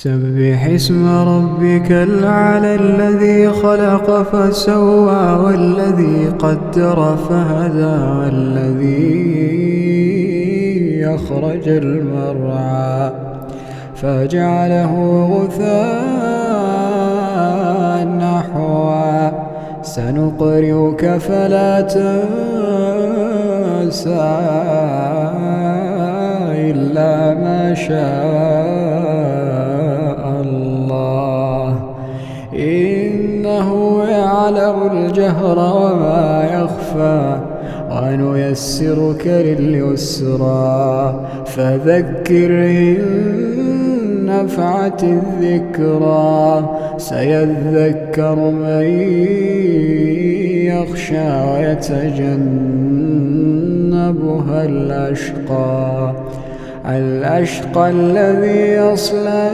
سبح اسم ربك الأعلى الذي خلق فسوى والذي قدر فهدى والذي أخرج المرعى فجعله غثاء نحوا سنقرئك فلا تنسى إلا ما شاء الله إنه يعلم الجهر وما يخفى ونيسرك لليسرى فذكر إن نفعت الذكرى سيذكر من يخشى ويتجنبها الأشقى الذي يصلى